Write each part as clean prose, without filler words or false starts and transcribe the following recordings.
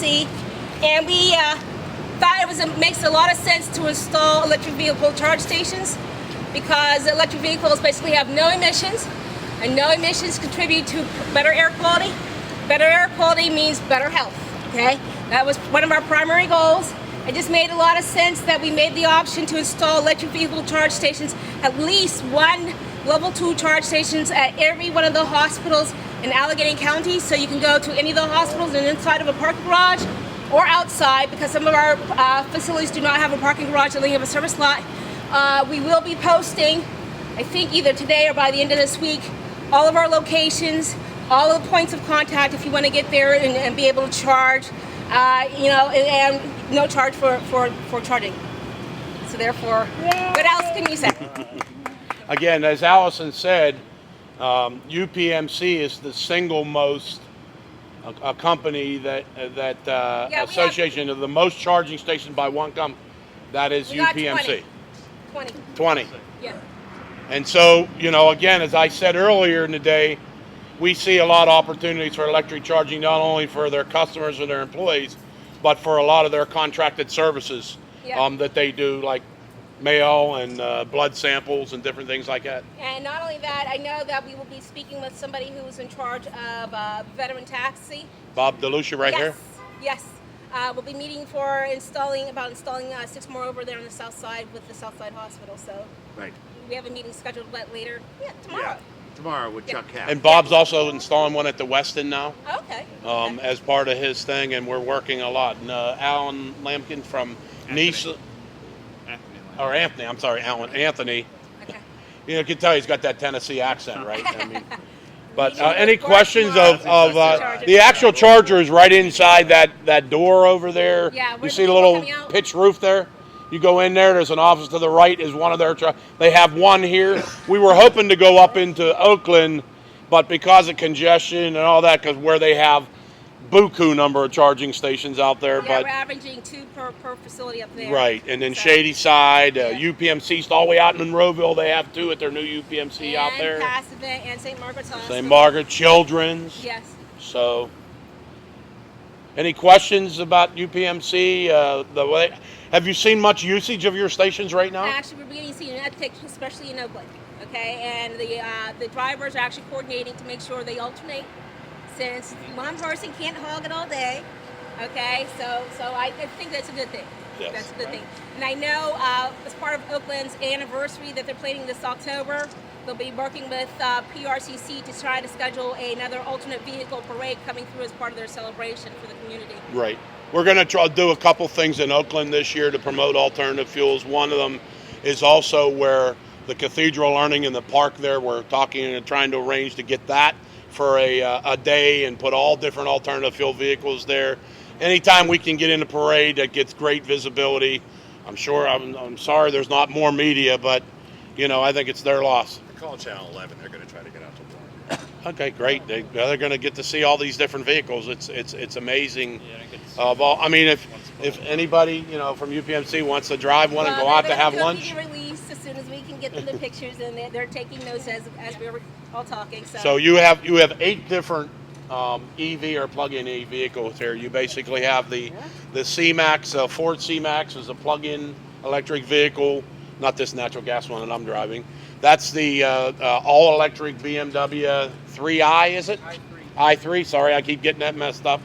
UPMC, and we thought it makes a lot of sense to install electric vehicle charge stations because electric vehicles basically have no emissions, and no emissions contribute to better air quality. Better air quality means better health, okay? That was one of our primary goals. It just made a lot of sense that we made the option to install electric vehicle charge stations, at least one level 2 charge stations at every one of the hospitals in Allegheny County, so you can go to any of the hospitals and inside of a parking garage or outside, because some of our facilities do not have a parking garage, they only have a service lot. We will be posting, I think either today or by the end of this week, all of our locations, all of the points of contact if you want to get there and be able to charge, and no charge for charging. So therefore, what else can you say? Again, as Allison said, UPMC is the single most a company that association of the most charging stations by one company. That is UPMC. 20. Yeah. And so, again, as I said earlier in the day, we see a lot of opportunities for electric charging, not only for their customers and their employees, but for a lot of their contracted services that they do, like mail and blood samples and different things like that. And not only that, I know that we will be speaking with somebody who is in charge of veteran taxi. Bob DeLucia here? Yes. We'll be meeting for installing 6 more over there on the south side with the Southside Hospital. So right. We have a meeting scheduled later. Yeah, tomorrow. Yeah. Tomorrow with Chuck Cap. And Bob's also installing one at the Westin now. Okay. As part of his thing, and we're working a lot. And Alan Lampkin from Nice. Anthony. Okay. You can tell he's got that Tennessee accent, right? I mean, but any questions of the actual charger is right inside that door over there. Yeah, you see the little pitched roof there? You go in there, there's an office to the right is one of their they have one here. We were hoping to go up into Oakland, but because of congestion and all that, because where they have buku number of charging stations out there. Yeah, but we're averaging 2 per facility up there. Right, and then Shady Side, UPMC, all the way out in Monroeville, they have 2 at their new UPMC out there. And Passivant and St. Margaret's Hospital. St. Margaret Children's. Yes. So, any questions about UPMC? Have you seen much usage of your stations right now? Actually, we're beginning to see an uptick, especially in Oakland. Okay, and the drivers are actually coordinating to make sure they alternate, since one person can't hog it all day. Okay, so I think that's a good thing. Yes. That's a good thing. And I know as part of Oakland's anniversary that they're planning this October, they'll be working with PRCC to try to schedule another alternate vehicle parade coming through as part of their celebration for the community. Right. We're going to try to do a couple things in Oakland this year to promote alternative fuels. One of them is also where the Cathedral Learning in the park there, we're talking and trying to arrange to get that for a day and put all different alternative fuel vehicles there. Anytime we can get in a parade that gets great visibility, I'm sorry there's not more media, but, I think it's their loss. Call Channel 11. They're going to try to get out to work. Okay, great. They're going to get to see all these different vehicles. It's amazing. If anybody from UPMC wants to drive one and go out to have lunch. Release as soon as we can get them the pictures, and they're taking notes as we were all talking. So you have 8 different EV or plug-in EV vehicles here. You basically have the C-Max, Ford C-Max is a plug-in electric vehicle, not this natural gas one that I'm driving. That's the all-electric BMW 3i, is it? i3. Sorry, I keep getting that messed up.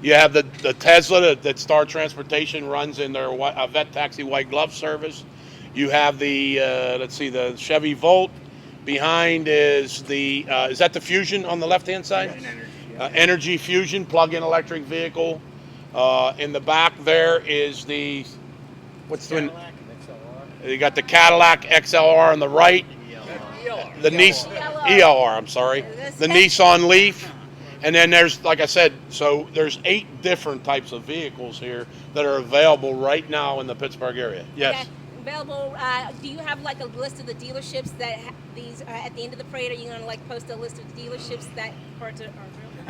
You have the Tesla that Star Transportation runs in their vet taxi white glove service. You have the the Chevy Volt. Behind is is that the Fusion on the left-hand side? Energy Fusion plug-in electric vehicle. In the back there is the Cadillac XLR. You got the Cadillac XLR on the right. The Nissan ELR. I'm sorry. The Nissan Leaf. And then there's, like I said, so there's 8 different types of vehicles here that are available right now in the Pittsburgh area. Yes. Okay. Available. Do you have a list of the dealerships that these at the end of the parade? Are you going to post a list of dealerships that are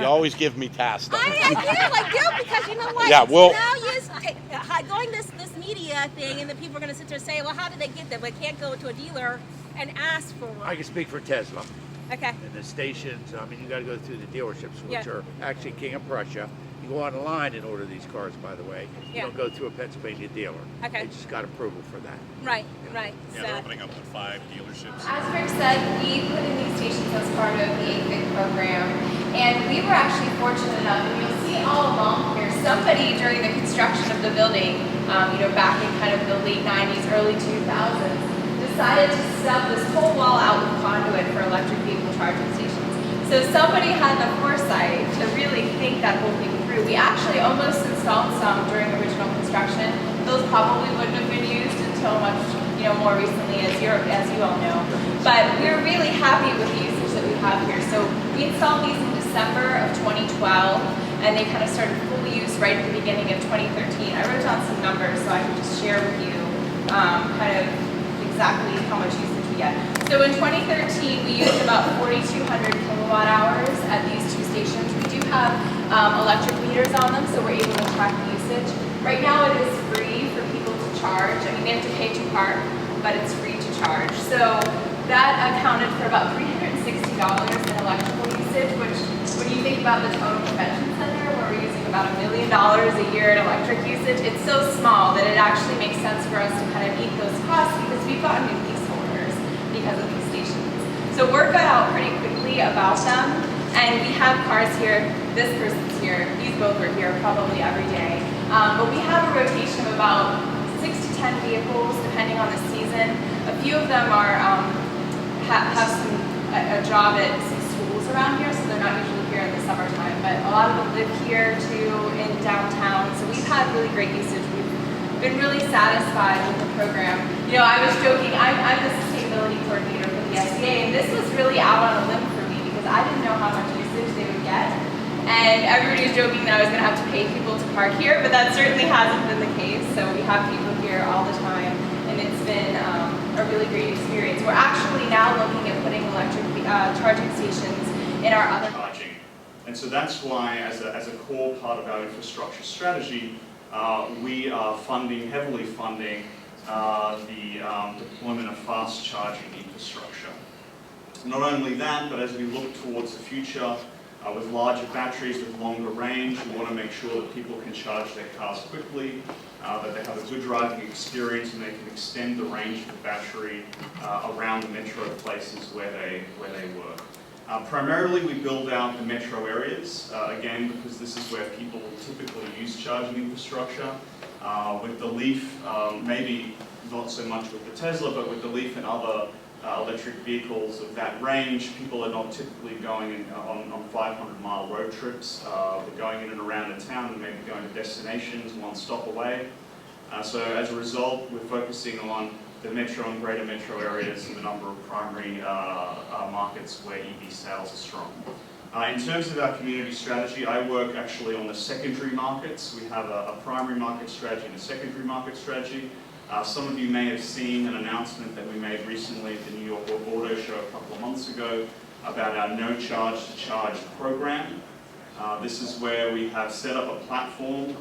You always give me tasks. I do, because you know what? Yeah, well, now going this media thing, and the people are going to sit there and say, well, how did they get that? But I can't go to a dealer and ask for one. I can speak for Tesla. Okay. And the stations, you got to go through the dealerships, which are actually King of Prussia. You go online and order these cars, by the way. You Yeah. don't go through a Pennsylvania dealer. Okay. They just got approval for that. Right, right. Yeah, they're opening up to 5 dealerships. As Rick said, we put in these stations as part of the AFIC program, and we were actually fortunate enough, and you'll see all along here, somebody during the construction of the building, back in kind of the late 90s, early 2000s, decided to stub this whole wall out with conduit for electric vehicle charging stations. So somebody had the foresight to really think that whole thing through. We actually almost installed some during original construction. Those probably wouldn't have been used until much more recently, as you all know. But we're really happy with the usage that we have here. So we installed these in December of 2012, and they kind of started full use right at the beginning of 2013. I wrote down some numbers so I can just share with you kind of exactly how much usage we get. So in 2013, we used about 4,200 kilowatt hours at these two stations. We do have electric meters on them, so we're able to track the usage. Right now it is free for people to charge. I mean, they have to pay to park, but it's free to charge. So that accounted for about $360 in electrical usage, which when you think about the total convention center, where we're using about $1 million a year in electric usage, it's so small that it actually makes sense for us to kind of eat those costs because we've gotten new leaseholders because of these stations. So word got out pretty quickly about them, and we have cars here. This person's here. These both are here probably every day. But we have a rotation of about 6 to 10 vehicles depending on the season. A few of them are have a job at some schools around here, so they're not usually here in the summertime. But a lot of them live here too in downtown. So we've had really great usage. We've been really satisfied with the program. I was joking. I'm the sustainability coordinator for the SCA, and this was really out on a limb for me because I didn't know how much usage they would get. And everybody was joking that I was going to have to pay people to park here, but that certainly hasn't been the case. So we have people here all the time, and it's been a really great experience. We're actually now looking at putting electric charging stations in our other charging. And so that's why, as a core part of our infrastructure strategy, we are heavily funding the deployment of fast charging infrastructure. Not only that, but as we look towards the future, with larger batteries, with longer range, we want to make sure that people can charge their cars quickly, that they have a good driving experience, and they can extend the range of the battery around the metro places where they work. Primarily, we build out the metro areas, again, because this is where people typically use charging infrastructure. With the Leaf, maybe not so much with the Tesla, but with the Leaf and other electric vehicles of that range, people are not typically going on 500-mile road trips. They're going in and around the town and maybe going to destinations one stop away. So as a result, we're focusing on the metro and greater metro areas and the number of primary markets where EV sales are strong. In terms of our community strategy, I work actually on the secondary markets. We have a primary market strategy and a secondary market strategy. Some of you may have seen an announcement that we made recently at the New York Auto Show a couple of months ago about our No Charge to Charge program. This is where we have set up a platform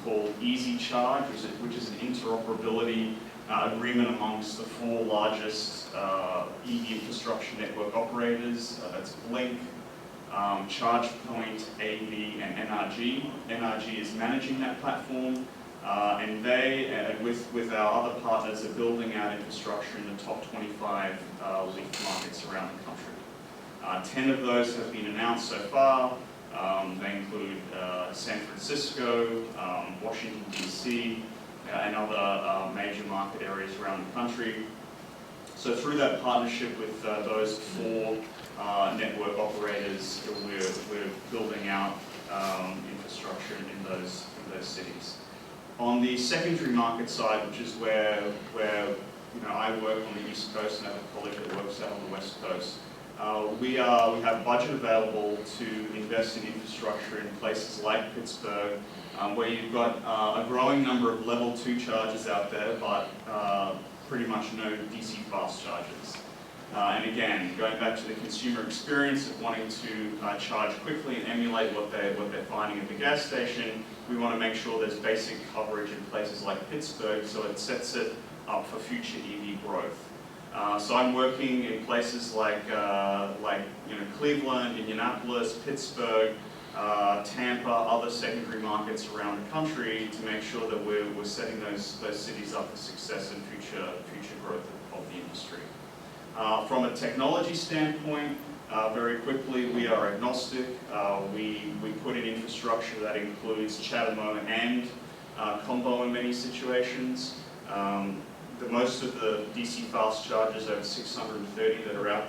called Easy Charge, which is an interoperability agreement amongst the 4 largest EV infrastructure network operators. That's Blink, ChargePoint, AV, and NRG. NRG is managing that platform. And they, with our other partners, are building out infrastructure in the top 25 Leaf markets around the country. 10 of those have been announced so far. They include San Francisco, Washington, D.C., and other major market areas around the country. So through that partnership with those 4 network operators, we're building out infrastructure in those cities. On the secondary market side, which is where I work on the East Coast and I have a colleague that works out on the West Coast, we have budget available to invest in infrastructure in places like Pittsburgh, where you've got a growing number of level 2 chargers out there, but pretty much no DC fast chargers. And again, going back to the consumer experience of wanting to charge quickly and emulate what they're finding at the gas station, we want to make sure there's basic coverage in places like Pittsburgh, so it sets it up for future EV growth. So I'm working in places like Cleveland, Indianapolis, Pittsburgh, Tampa, other secondary markets around the country to make sure that we're setting those cities up for success and future growth of the industry. From a technology standpoint, very quickly, we are agnostic. We put in infrastructure that includes CHAdeMO and combo in many situations. Most of the DC fast chargers, over 630 that are out